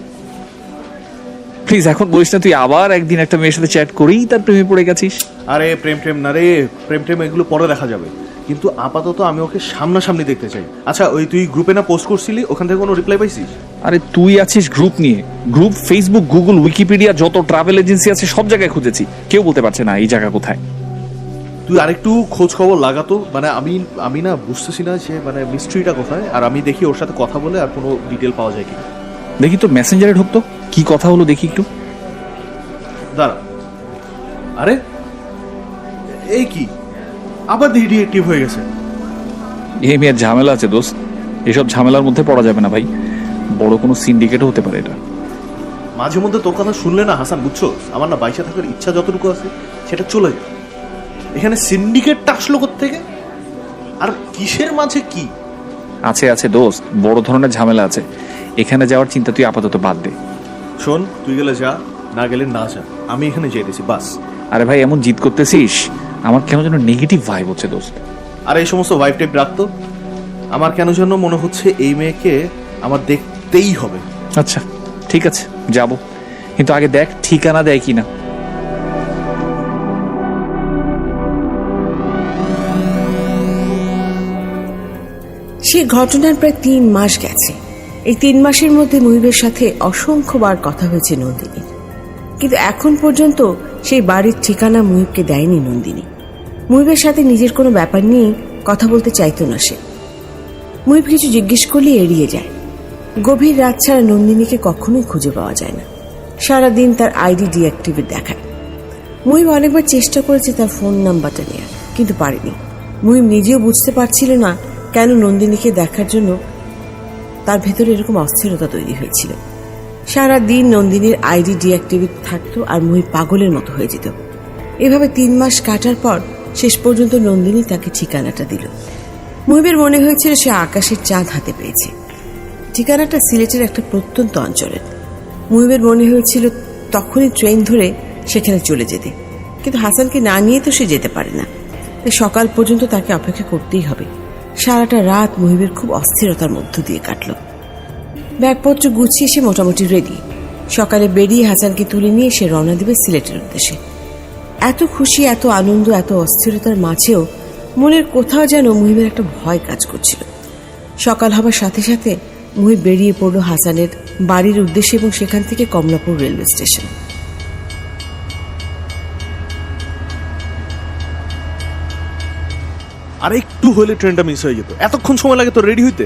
Speaker 3: প্লিজ এখন বলিস না তুই আবার একদিন একটা মেয়ের সাথে চ্যাট করেই তার প্রেমে পড়ে গেছিস।
Speaker 4: আরে প্রেম টেম না রে, প্রেম টেম এগুলো পরে দেখা যাবে, কিন্তু আপাতত আমি ওকে সামনাসামনি দেখতে চাই। আচ্ছা, ওই তুই গ্রুপে না পোস্ট করছিলি, ওখান থেকে কোনো রিপ্লাই পাইছিস?
Speaker 3: আরে তুই আছিস গ্রুপ নিয়ে, গ্রুপ ফেসবুক, গুগল, উইকিপিডিয়া, যত ট্রাভেল এজেন্সি আছে সব জায়গায় খুঁজেছি, কেউ বলতে পারছে না এই জায়গা কোথায়।
Speaker 4: তুই আরেকটু খোঁজ খবর লাগাতো, মানে আমি না বুঝতেছি না যে মানে মিস্ট্রিটা কোথায়, আর আমি দেখি ওর সাথে কথা বলে আর কোনো ডিটেল পাওয়া যায় কিনা।
Speaker 3: দেখি তোর মেসেঞ্জারে ঢুকতো, কি কথা হলো দেখি একটু।
Speaker 4: দাঁড়া, আরে এই কি, আবার দেখি ডিএক্টিভ হয়ে গেছে।
Speaker 3: এই মেয়ের ঝামেলা আছে দোস্ত, এসব ঝামেলার মধ্যে পড়া যাবে না ভাই, বড় কোনো সিন্ডিকেটও হতে পারে এটা।
Speaker 4: মাঝে মধ্যে তোর কথা শুনলে না হাসান, বুঝছো, আমার না বাইসে থাকার ইচ্ছা যতটুকু আছে সেটা চলে যায়। এখানে সিন্ডিকেটটা আসলো কোত্থেকে, আর কিসের মাঝে কি
Speaker 3: আছে? আছে দোস্ত, বড় ধরনের ঝামেলা আছে, এখানে যাওয়ার চিন্তা তুই আপাতত বাদ দে।
Speaker 4: শোন, তুই গেলে যা, না গেলে না যা, আমি এখানে যেতেছি বাস।
Speaker 3: আরে ভাই এমন জিদ করতেছিস, আমার কেন যেন নেগেটিভ ভাইব হচ্ছে দোস্ত।
Speaker 4: আর এই সমস্ত ভাইব টাইপ রাখতো, আমার কেন যেন মনে হচ্ছে এই মেয়েকে আমার দেখতেই হবে।
Speaker 3: আচ্ছা ঠিক আছে, যাব, কিন্তু আগে দেখ ঠিকানা দেয় কিনা।
Speaker 2: সে ঘটনার প্রায় 3 মাস গেছে। এই 3 মাসের মধ্যে মুহিবের সাথে অসংখ্যবার কথা হয়েছে নন্দিনীর, কিন্তু এখন পর্যন্ত সেই বাড়ির ঠিকানা মুহিবকে দেয়নি নন্দিনী। মুহিবের সাথে নিজের কোনো ব্যাপার নিয়ে কথা বলতে চাইতো না সে। মুহিব কিছু জিজ্ঞেস করলে এড়িয়ে যায়। গভীর রাত ছাড়া নন্দিনীকে কখনোই খুঁজে পাওয়া যায় না। সারাদিন তার আইডি ডিঅ্যাক্টিভেট দেখায়। মুহিম অনেকবার চেষ্টা করেছে তার ফোন নাম্বারটা নেওয়ার, কিন্তু পারেনি। মুহিম নিজেও বুঝতে পারছিল না কেন নন্দিনীকে দেখার জন্য তার ভেতরে এরকম অস্থিরতা তৈরি হয়েছিল। সারা দিন নন্দিনীর আইডি ডিঅ্যাক্টিভেট থাকতো আর মুহিম পাগলের মতো হয়ে যেত। এভাবে 3 মাস কাটার পর শেষ পর্যন্ত নন্দিনী তাকে ঠিকানাটা দিল। মুহিমের মনে হয়েছিল সে আকাশের চাঁদ হাতে পেয়েছে। ঠিকানাটা সিলেটের একটা প্রত্যন্ত অঞ্চলের। মুহিমের মনে হয়েছিল তখনই ট্রেন ধরে সেখানে চলে যেতে, কিন্তু হাসানকে না নিয়ে তো সে যেতে পারে না। তাই সকাল পর্যন্ত তাকে অপেক্ষা করতেই হবে। সারাটা রাত মুহিমের খুব অস্থিরতার মধ্য দিয়ে কাটল। ব্যাগপত্র গুছিয়ে সে মোটামুটি রেডি। সকালে বেরিয়ে হাসানকে তুলে নিয়ে সে রওনা দেবে সিলেটের উদ্দেশ্যে। এত খুশি, এত আনন্দ, এত অস্থিরতার মাঝেও মনের কোথাও যেন মুহিমের একটা ভয় কাজ করছিল। সকাল হবার সাথে সাথে মুহিম বেরিয়ে পড়ল হাসানের বাড়ির উদ্দেশ্যে এবং সেখান থেকে কমলাপুর রেলওয়ে স্টেশন।
Speaker 4: আর একটু হলে ট্রেনটা মিস হয়ে যেত। এতক্ষণ সময় লাগে তো রেডি হইতে?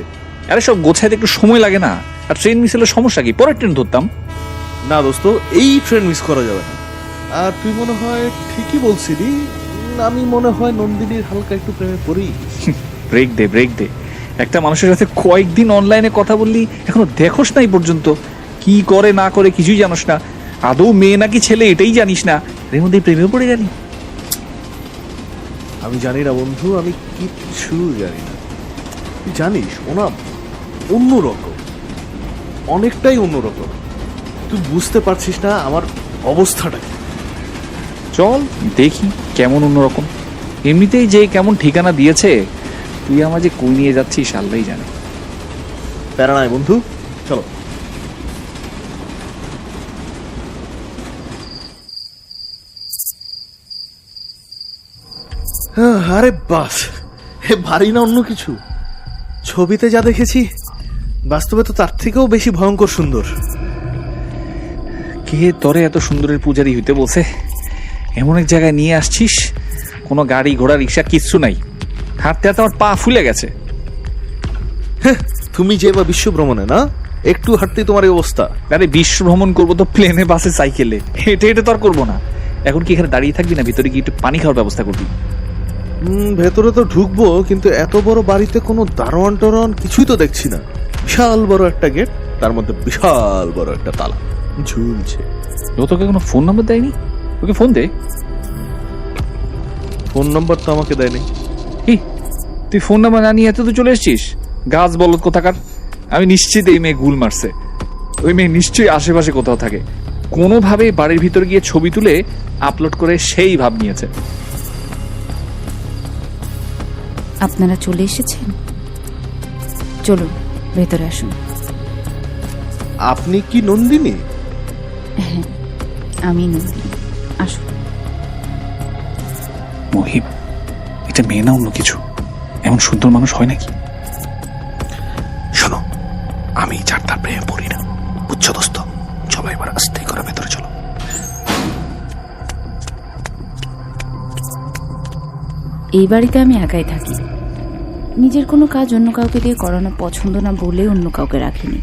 Speaker 3: আরে সব গোছাইতে একটু সময় লাগে না? আর ট্রেন মিস হলে সমস্যা কি? পরের ট্রেন ধরতাম।
Speaker 4: না দোস্ত, এই ট্রেন মিস করা যাবে না। আর তুই মনে হয় ঠিকই বলছিলি। আমি মনে হয় নন্দিনীর হালকা একটু প্রেমে পড়ি।
Speaker 3: ব্রেক দে, ব্রেক দে। একটা মানুষের সাথে কয়েকদিন অনলাইনে কথা বললি, এখনো দেখোস না এই পর্যন্ত? কি করে না করে কিছুই জানোস না। আদৌ মেয়ে নাকি ছেলে এটাই জানিস না, এর মধ্যে প্রেমে পড়ে গেলি।
Speaker 4: আমি জানি না বন্ধু, আমি কিচ্ছু জানি না। তুই জানিস ও না অন্যরকম, অনেকটাই অন্যরকম। তুই বুঝতে পারছিস না আমার অবস্থাটা কি।
Speaker 3: চল দেখি কেমন অন্যরকম। এমনিতেই যে কেমন ঠিকানা দিয়েছে, তুই আমার যে কই নিয়ে যাচ্ছিস আল্লাহই জানে।
Speaker 4: প্যারা নাই বন্ধু, চলো। আরে বাস, এ ভারী না অন্য কিছু। ছবিতে যা দেখেছি বাস্তবে তো তার থেকেও বেশি ভয়ঙ্কর সুন্দর।
Speaker 3: কে তরে এত সুন্দরের পূজারি হইতে বলছে? এমন এক জায়গায় নিয়ে আসছিস, কোনো গাড়ি ঘোড়া রিক্সা কিচ্ছু নাই। হাঁটতে হাঁটতে আমার পা ফুলে গেছে।
Speaker 4: তুমি যে বা বিশ্ব ভ্রমণে না, একটু হাঁটতে তোমার এই অবস্থা।
Speaker 3: আরে বিশ্ব ভ্রমণ করবো তো প্লেনে, বাসে, সাইকেলে, হেঁটে হেঁটে তো আর করবো না। এখন কি এখানে দাঁড়িয়ে থাকবি না ভিতরে গিয়ে একটু পানি খাওয়ার ব্যবস্থা করবি?
Speaker 4: ভেতরে তো ঢুকবো, কিন্তু এত বড় বাড়িতে কোনো দারোয়ান টারোয়ান কিছুই তো দেখছি না। বিশাল বড় একটা গেট, তার মধ্যে বিশাল বড় একটা তালা ঝুলছে।
Speaker 3: ও তোকে কোনো ফোন নাম্বার দেয়নি? ওকে ফোন দে।
Speaker 4: ফোন নাম্বার তো আমাকে দেয়নি।
Speaker 3: কি তুই ফোন নাম্বার না নিয়ে এত তো চলে এসছিস? গাছ বলদ কোথাকার। আমি নিশ্চিত এই মেয়ে গুল মারছে। ওই মেয়ে নিশ্চয়ই আশেপাশে কোথাও থাকে। কোনোভাবে বাড়ির ভিতর গিয়ে ছবি তুলে আপলোড করে সেই ভাব নিয়েছে।
Speaker 5: আপনারা চলে এসেছেন, চলুন ভেতরে আসুন।
Speaker 4: আপনি কি নন্দিনী?
Speaker 5: হ্যাঁ, আমি নন্দিনী, আসুন।
Speaker 3: মহিম, এটা মেয়ে না অন্য কিছু? এমন সুন্দর মানুষ হয় নাকি?
Speaker 4: শোনো, আমি চারটার প্রেমে পড়ি না, বুঝছো দোস্ত? চলো এবার আস্তে করে ভেতরে চলো।
Speaker 5: এই বাড়িতে আমি একাই থাকি। নিজের কোনো কাজ অন্য কাউকে দিয়ে করানো পছন্দ না বলে অন্য কাউকে রাখিনি।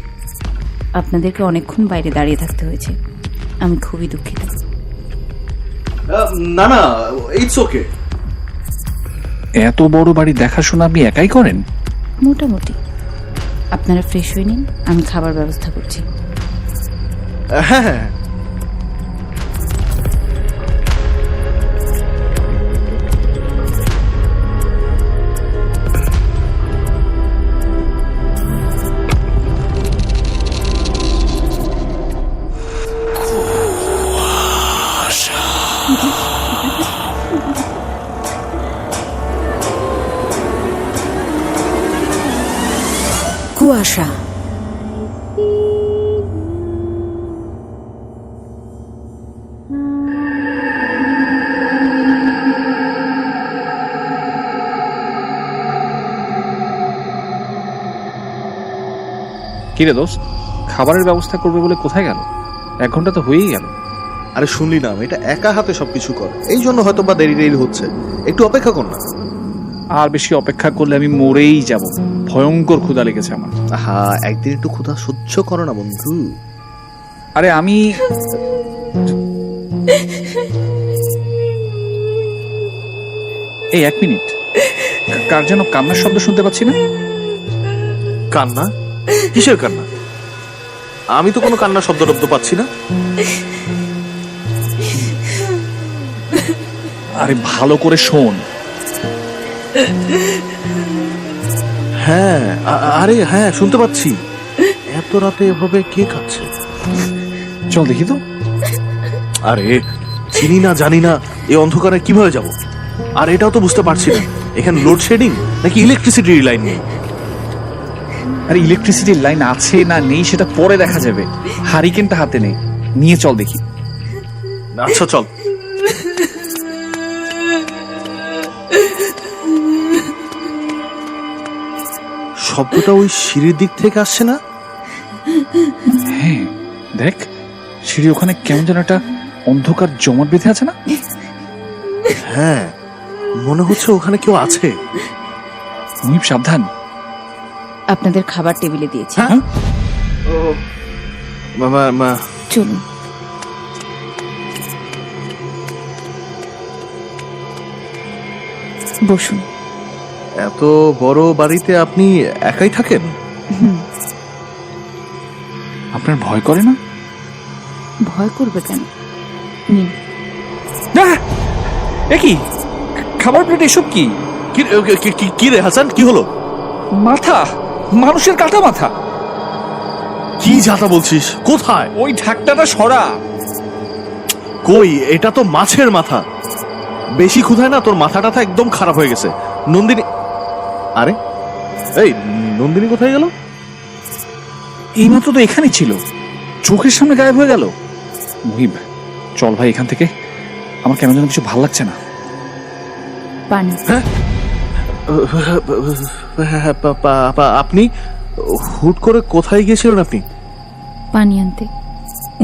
Speaker 5: আপনাদেরকে অনেকক্ষণ বাইরে দাঁড়িয়ে থাকতে হয়েছে, আমি খুবই দুঃখিত।
Speaker 4: না না, ইটস ওকে।
Speaker 3: এত বড় বাড়ি দেখাশোনা আপনি একাই করেন?
Speaker 5: মোটামুটি। আপনারা ফ্রেশ হয়ে নিন, আমি খাবার ব্যবস্থা করছি।
Speaker 4: হ্যাঁ হ্যাঁ।
Speaker 2: কুয়াশা।
Speaker 3: কিরে দোস্ত, খাবারের ব্যবস্থা করবে বলে কোথায় গেল? 1 ঘন্টা তো হয়েই গেল।
Speaker 4: আরে শুনলি না, এটা একা হাতে সবকিছু করে, এই জন্য হয়তো বা দেরি দেরি হচ্ছে। একটু অপেক্ষা কর না।
Speaker 3: আর বেশি অপেক্ষা করলে আমি মরেই যাব। ভয়ঙ্কর ক্ষুধা লেগেছে আমার।
Speaker 4: হ্যাঁ, একদিন একটু ক্ষুধা সহ্য করো না বন্ধু।
Speaker 3: আরে আমি এই 1 মিনিট, কার যেন কান্নার শব্দ শুনতে পাচ্ছি না?
Speaker 4: কান্না? কিসের কান্না? আমি তো কোনো কান্নার শব্দ টব্দ পাচ্ছি না।
Speaker 3: আরে ভালো করে শোন।
Speaker 4: হ্যাঁ, আরে হ্যাঁ, শুনতে পাচ্ছি। এত রাতে এভাবে কে কাঁদছে?
Speaker 3: চল দেখি তো।
Speaker 4: আরে চিনি না, জানি না, এই অন্ধকারে কিভাবে যাব? আর এটাও তো বুঝতে পারছি না, এখানে লোডশেডিং নাকি ইলেকট্রিসিটির লাইন নেই।
Speaker 3: আরে ইলেকট্রিসিটির লাইন আছে না নেই সেটা পরে দেখা যাবে, হারিকেনটা হাতে নেই, নিয়ে চল দেখি।
Speaker 4: আচ্ছা চল। শব্দটা ওই সিঁড়ির দিক থেকে আসছে না?
Speaker 3: হ্যাঁ দেখ, সিঁড়ি ওখানে কেমন যেন একটা অন্ধকার জমাট বেঁধে আছে না?
Speaker 4: হ্যাঁ, মনে হচ্ছে ওখানে কেউ আছে।
Speaker 3: মুহিব সাবধান।
Speaker 5: আপনাদের খাবার টেবিলে দিয়েছি।
Speaker 3: হ্যাঁ?
Speaker 4: বাবা
Speaker 5: চলুন। বসুন।
Speaker 4: এত বড় বাড়িতে আপনি একাই থাকেন?
Speaker 3: আপনার ভয় করে না?
Speaker 5: ভয় করবে কেন? নিন।
Speaker 3: কি খাবার প্লেট এসব কি?
Speaker 4: কি রে হাসান, কি হলো?
Speaker 3: মাথা, মানুষের কাটা মাথা।
Speaker 4: কি যাতা বলছিস? কোথায়?
Speaker 3: ওই ঢাকটাটা সরা।
Speaker 4: কই, এটা তো মাছের মাথা। বেশি ক্ষুধায় না তোর মাথাটা একদম খারাপ হয়ে গেছে। নন্দিনী, আরে এই নন্দিনী কোথায় গেল?
Speaker 3: এইমাত্র তো এখানেই ছিল, চোখের সামনে গায়েব হয়ে গেল। মুহিব চল ভাই এখান থেকে, আমার কেমন যেন কিছু ভালো লাগছে না।
Speaker 5: পানি।
Speaker 4: আপনি হুট করে কোথায় গিয়েছিলেন আপনি?
Speaker 5: পানি আনতে।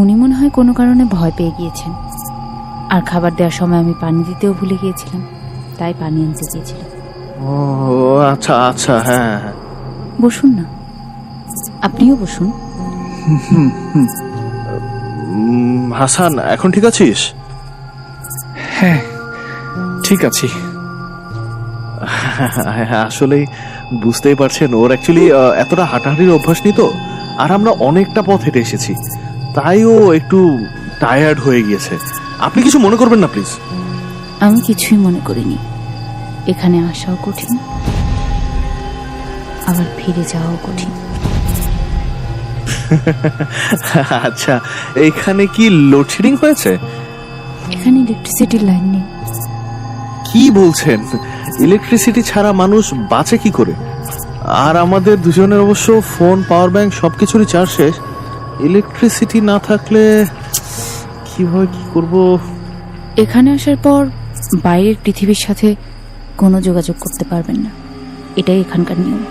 Speaker 5: উনি মনে হয় কোনো কারণে ভয় পেয়ে গিয়েছেন, আর খাবার দেওয়ার সময় আমি পানি দিতেও ভুলে গিয়েছিলাম, তাই পানি আনতে গিয়েছিলাম।
Speaker 4: ও আচ্ছা আচ্ছা, হ্যাঁ।
Speaker 5: বসুন না, আপনিও বসুন।
Speaker 4: হাসান, এখন ঠিক আছিস?
Speaker 3: হ্যাঁ ঠিক আছি।
Speaker 4: আসলে বুঝতেই পারছেন, ওর অ্যাকচুয়ালি এতটা হাঁটাহাঁটির অভ্যাস নেই তো, আর আমরা অনেকটা পথ হেঁটে এসেছি, তাই ও একটু টায়ার্ড হয়ে গিয়েছে। আপনি কিছু মনে করবেন না প্লিজ।
Speaker 5: আমি কিছুই মনে করিনি। এখানে আসাও কঠিন, আবার ফিরে যাওয়াও কঠিন।
Speaker 4: আচ্ছা, এখানে কি লোডশেডিং হয়েছে?
Speaker 5: এখানে ইলেকট্রিসিটির লাইন নেই।
Speaker 4: কি বলছেন? ইলেকট্রিসিটি ছাড়া মানুষ বাঁচে কি করে? আর আমাদের দুজনের অবশ্য ফোন, পাওয়ার ব্যাংক সবকিছুরই চার্জ শেষ। ইলেকট্রিসিটি না থাকলে কিভাবে কি করব?
Speaker 5: এখানে আসার পর বাইরের পৃথিবীর সাথে কোনো যোগাযোগ করতে পারবেন না, এটাই এখানকার নিয়ম।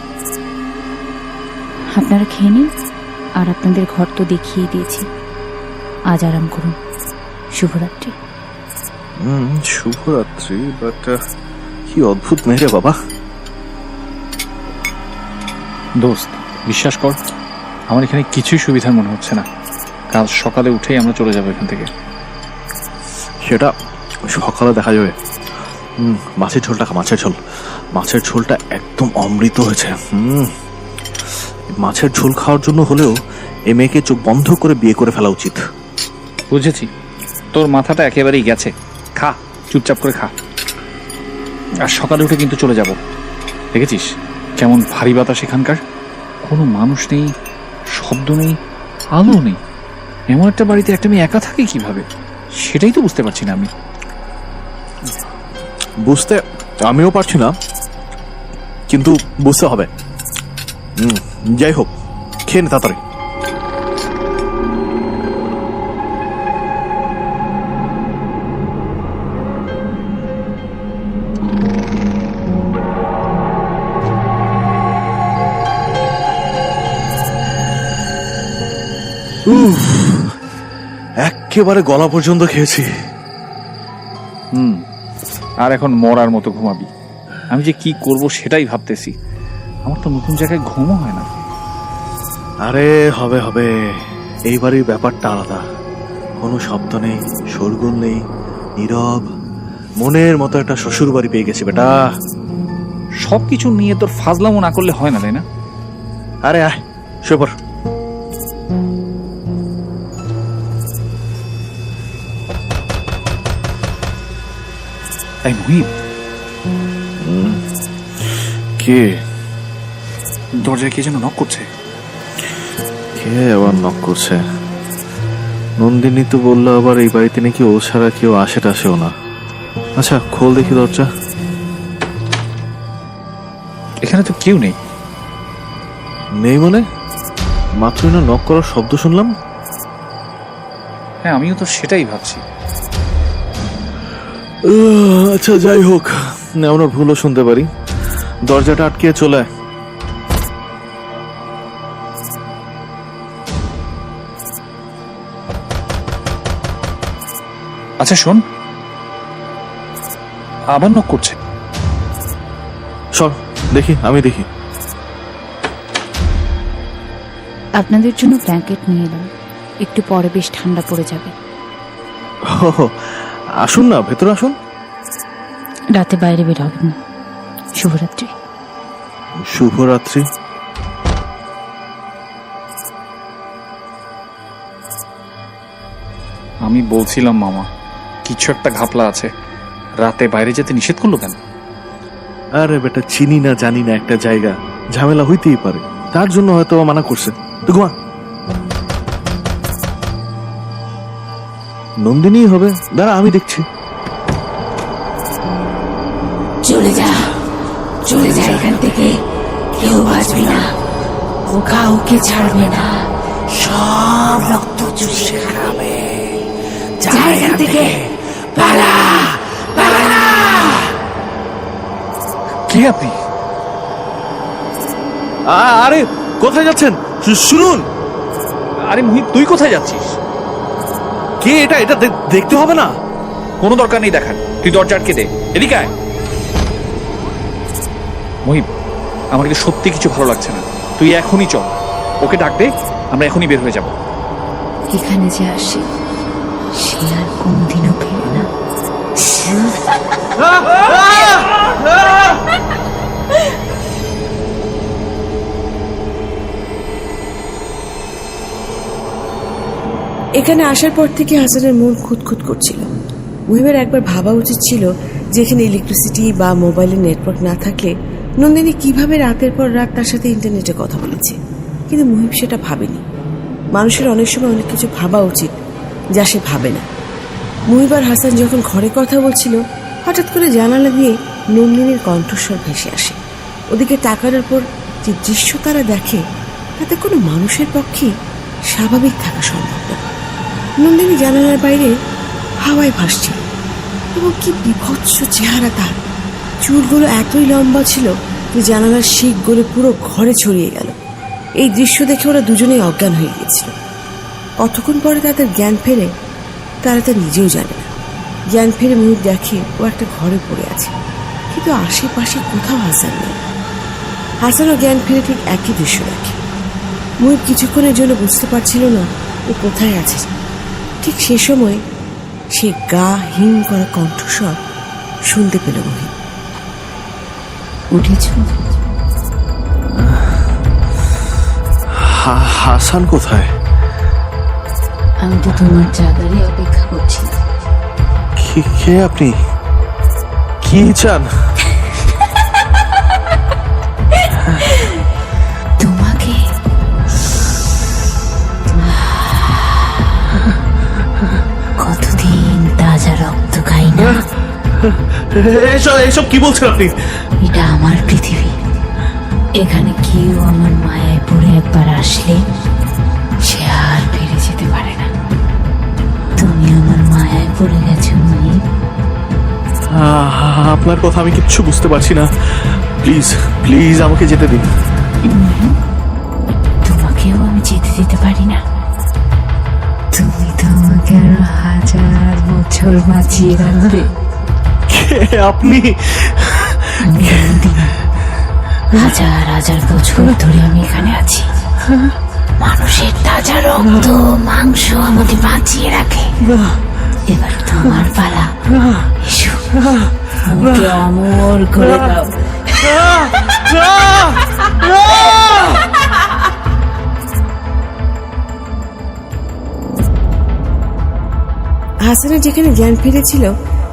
Speaker 5: আপনারা খেয়ে নিন, আর আপনাদের ঘর তো দেখিয়ে দিয়েছি। আজ আরাম করুন। শুভরাত্রি।
Speaker 4: শুভরাত্রি, বাট কি অদ্ভুত মেয়ে রে বাবা।
Speaker 3: দোস্ত বিশ্বাস কর, আমার এখানে কিছুই সুবিধার মনে হচ্ছে না। কাল সকালে উঠেই আমরা চলে যাবো এখান থেকে।
Speaker 4: সেটা সকালে দেখা যাবে। মাছের ঝোলটা খা, মাছের ঝোল। মাছের ঝোলটা একদম অমৃত হয়েছে। মাছের ঝোল খাওয়ার জন্য হলেও এই মেয়েকে চোখ বন্ধ করে বিয়ে করে ফেলা উচিত।
Speaker 3: বুঝেছি, তোর মাথাটা একেবারেই গেছে। খা, চুপচাপ করে খা। আর সকালে উঠে কিন্তু চলে যাব। দেখেছিস কেমন ভারী বাতাস এখানকার? কোনো মানুষ নেই, শব্দ নেই, আলো নেই। এমন একটা বাড়িতে একটা মেয়ে একা থাকে কিভাবে, সেটাই তো বুঝতে পারছি না আমি।
Speaker 4: বুঝতে আমিও পারছি না, কিন্তু বুঝতে হবে। যাই হোক, খেয়ে নে তাড়াতাড়ি। একেবারে গলা পর্যন্ত খেয়েছি।
Speaker 3: আর এখন মরার মতো ঘুমাবি? আমি যে কি করব সেটাই ভাবতেছি। আমার তো নতুন জায়গায় ঘুমও হয় না।
Speaker 4: আরে হবে হবে, এইবারের ব্যাপারটা আলাদা। কোনো শব্দ নেই, শোরগোল নেই, নীরব, মনের মতো একটা শ্বশুর বাড়ি পেয়ে গেছি বেটা।
Speaker 3: সবকিছু নিয়ে তোর ফাজলামো না করলে হয় না, তাই না?
Speaker 4: আরে আয়, শুয়ে পড়।
Speaker 3: তাই মুহিব,
Speaker 4: কে
Speaker 3: দরজায় কে যেন নক করছে।
Speaker 4: কে আবার নক করছে? নন্দিনী তো বললো আবার এই বাড়িতে নাকি ও ছাড়া কেউ আসে টাসেও না। আচ্ছা খোল দেখি দরজা।
Speaker 3: এখানে তো কেউ নেই।
Speaker 4: নেই মানে? মাত্রই না নক করার শব্দ শুনলাম।
Speaker 3: হ্যাঁ, আমিও তো সেটাই ভাবছি।
Speaker 4: আচ্ছা যাই হোক, আমরা ভুলও শুনতে পারি। দরজাটা আটকে চলে আয়।
Speaker 3: আচ্ছা শোন, আবার নক করছে।
Speaker 4: সর দেখি, আমি দেখি।
Speaker 5: আপনাদের জন্য ব্ল্যাঙ্কেট নিয়ে এলাম, একটু পরে বেশ ঠান্ডা পড়ে যাবে।
Speaker 4: ও, আসুন না, ভেতরে আসুন।
Speaker 5: রাতে বাইরে বের হবেন না। শুভরাত্রি।
Speaker 4: শুভরাত্রি।
Speaker 3: আমি বলছিলাম মামা, কিছু একটা ঘাপলা আছে। রাতে বাইরে যেতে নিষেধ করলো কেন?
Speaker 4: আরে বেটা, চিনি না জানি না একটা জায়গা, ঝামেলা হইতেই পারে, তার জন্য হয়তো মানা করছে। তো ঘুমা। নন্দিনী হবে, দাঁড়া আমি দেখছি।
Speaker 1: চলে যা, চলে যা এখান থেকে, কেউ বাঁচবে না, ও কাউকে ছাড়বে না, সব রক্ত চুষে খাবে। যা এখান থেকে, পালা, পালা।
Speaker 3: কে আপনি?
Speaker 4: আরে কোথায় যাচ্ছেন? শুনুন।
Speaker 3: আরে মুহিব, তুই কোথায় যাচ্ছিস?
Speaker 4: কে এটা? এটা দেখতে হবে না?
Speaker 3: কোনো দরকার নেই দেখার, তুই দরজা আটকে দে। এদিকে আয়। মুহিব, আমার কিন্তু সত্যি কিছু ভালো লাগছে না। তুই এখনই চল, ওকে ডাক দে, আমরা এখনই বের হয়ে যাব।
Speaker 5: এখানে যে আসে সে আর কোনদিনও ফেরে না।
Speaker 2: এখানে আসার পর থেকে হাসানের মন খুঁতখুত করছিল। মুহিবের একবার ভাবা উচিত ছিল যে এখানে ইলেকট্রিসিটি বা মোবাইলের নেটওয়ার্ক না থাকলে নন্দিনী কিভাবে রাতের পর রাত তার সাথে ইন্টারনেটে কথা বলেছে, কিন্তু মুহিব সেটা ভাবেনি। মানুষের অনেক সময় অনেক কিছু ভাবা উচিত যা সে ভাবে না। মুহিব আর হাসান যখন ঘরে কথা বলছিল, হঠাৎ করে জানালা দিয়ে নন্দিনীর কণ্ঠস্বর ভেসে আসে। ওদিকে তাকানোর পর যে দৃশ্য তারা দেখে, তাতে কোনো মানুষের পক্ষে স্বাভাবিক থাকা সম্ভব না। নন্দিনী জানালার বাইরে হাওয়ায় ভাসছিল এবং কি বিভৎস চেহারা তার। চুলগুলো এতই লম্বা ছিল যে জানালার শিকগুলো পুরো ঘরে ছড়িয়ে গেল। এই দৃশ্য দেখে ওরা দুজনেই অজ্ঞান হয়ে গিয়েছিল। কতক্ষণ পরে তাদের জ্ঞান ফেরে তারা তা নিজেও জানে না। জ্ঞান ফিরে মুখ দেখে ও একটা ঘরে পড়ে আছে, কিন্তু আশেপাশে কোথাও হাসান নেই। হাসানও জ্ঞান ফিরে ঠিক একই দৃশ্য দেখে। মুখ কিছুক্ষণের জন্য বুঝতে পারছিল না ও কোথায় আছে। ঠিক সে সময় সে গা হিম করা কণ্ঠস্বর শুনতে পেল মুহিব।
Speaker 5: উঠেছ?
Speaker 4: হাসান কোথায়?
Speaker 5: আমি তো তোমার জায়গারই অপেক্ষা করছি।
Speaker 4: কে আপনি? কি চান?
Speaker 5: তোমাকে কতদিন তাজা রক্ত খাই না।
Speaker 4: এসব কি বলছেন আপনি?
Speaker 5: এটা আমার পৃথিবী। এখানে কেউ আমার মায়ায় পড়ে একবার আসলে সে আর ফিরে যেতে পারে না। তুমি আমার মায়ায় পড়ে গেছো মুহিব।
Speaker 4: আপনার কথা আমি কিচ্ছু বুঝতে পারছি না। প্লিজ প্লিজ আমাকে যেতে দিন।
Speaker 5: তোমাকেও আমি যেতে দিতে পারি না। তুমি তো আমাকে আরো 1000 বছর বাঁচিয়ে রাখবে।
Speaker 4: কে আপনি?
Speaker 5: আমি নন্দিনী। 1000 বছর ধরে আমি এখানে আছি। মানুষের তাজা রক্ত মাংস আমাদের বাঁচিয়ে রাখে। এবার তোমার পালা, এসো।
Speaker 1: ওকে অমর করে দাও।
Speaker 2: হাসানের যেখানে জ্ঞান ফিরেছিল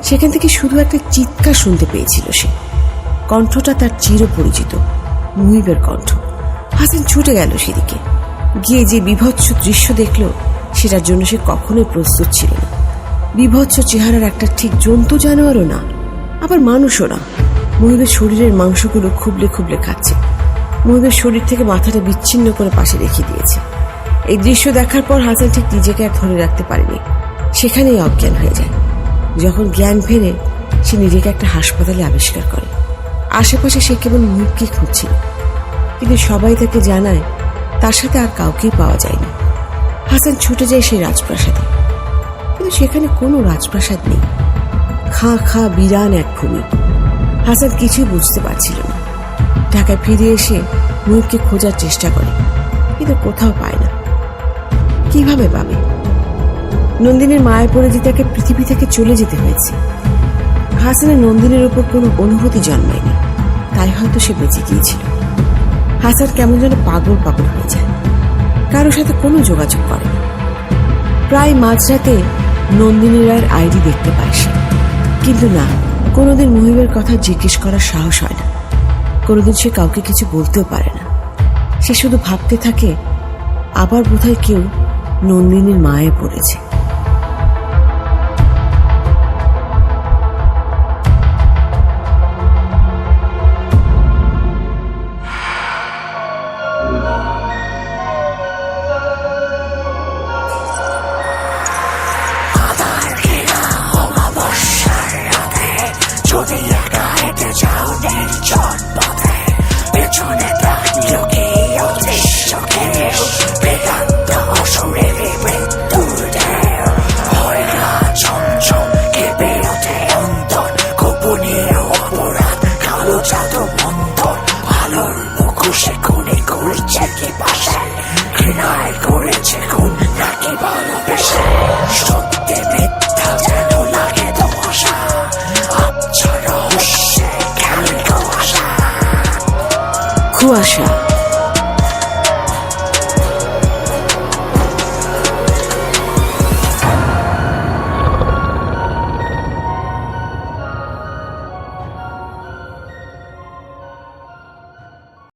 Speaker 2: সেখান থেকে শুধু একটা চিৎকার শুনতে পেয়েছিল সে। কণ্ঠটা তার চিরপরিচিত মুহিবের কণ্ঠ। হাসান ছুটে গেল সেদিকে, গিয়ে যে বিভৎস দৃশ্য দেখল সেটার জন্য সে কখনোই প্রস্তুত ছিল না। বিভৎস চেহারার একটা ঠিক জন্তু জানোয়ারও না, আবার মানুষও না। মুহিবের শরীরের মাংসগুলো খুবলে খুবলে খাচ্ছে। মুহিবের শরীর থেকে মাথাটা বিচ্ছিন্ন করে পাশে রেখে দিয়েছে। এই দৃশ্য দেখার পর হাসান ঠিক নিজেকে আর ধরে রাখতে পারেনি, সেখানেই অজ্ঞান হয়ে যায়। যখন জ্ঞান ফেরে সে নিজেকে একটা হাসপাতালে আবিষ্কার করে। আশেপাশে সে কেবল মুহিবকে খুঁজছিল, কিন্তু সবাই তাকে জানায় তার সাথে আর কাউকেই পাওয়া যায়নি। হাসান ছুটে যায় সেই রাজপ্রাসাদে, কিন্তু সেখানে কোনো রাজপ্রাসাদ নেই। খাঁ খাঁ বিরান এক ভূমি। হাসান কিছুই বুঝতে পারছিল না। ঢাকায় ফিরে এসে মুহিবকে খোঁজার চেষ্টা করে, কিন্তু কোথাও পায় না। কিভাবে পাবে? নন্দিনীর মায়ে পড়ে যে তাকে পৃথিবী থেকে চলে যেতে হয়েছে। হাসানের নন্দিনীর উপর কোনো অনুভূতি জন্মায়নি, তাই হয়তো সে বেঁচে গিয়েছিল। হাসান কেমন যেন পাগল পাগল হয়ে যায়, কারোর সাথে কোনো যোগাযোগ করে না। প্রায় মাঝরাতে নন্দিনী রায়ের আইডি দেখতে পায় সে, কিন্তু না, কোনোদিন মুহিবের কথা জিজ্ঞেস করার সাহস হয় না। কোনোদিন সে কাউকে কিছু বলতেও পারে না। সে শুধু ভাবতে থাকে আবার বোধহয় কেউ নন্দিনীর মায়ে পড়েছে।
Speaker 1: যদি একা হেঁটে যাও নির্জন